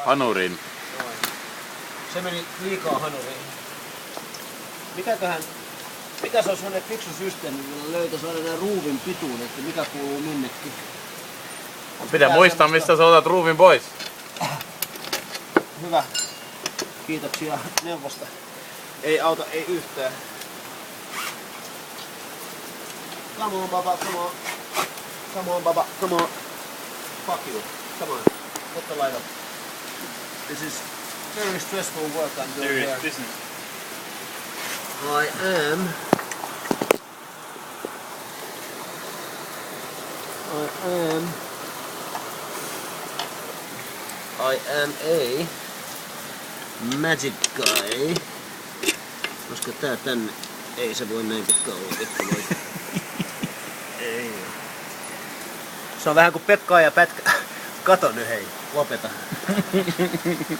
Hanurin. Noin. Se meni liikaa hanuriin. Mikä se on sellainen fiksu systeemi, millä löytäisi aina nämä ruuvin pituun, että mikä kuuluu minnekin. Pitää muistaa, mistä sä otat ruuvin pois. Hyvä. Kiitoksia neuvosta. Ei auta, ei yhtään. Come on, baba, come on. Come on, baba, come on. Fuck you. Come on. Put the light up. This is very stressful work I'm doing here. I am a magic guy. Koska tää tänne ei se voi näin pitkä olla. Ei. Se on vähän kuin Pekka ja Pätkä. Kato nyt hei, lopeta.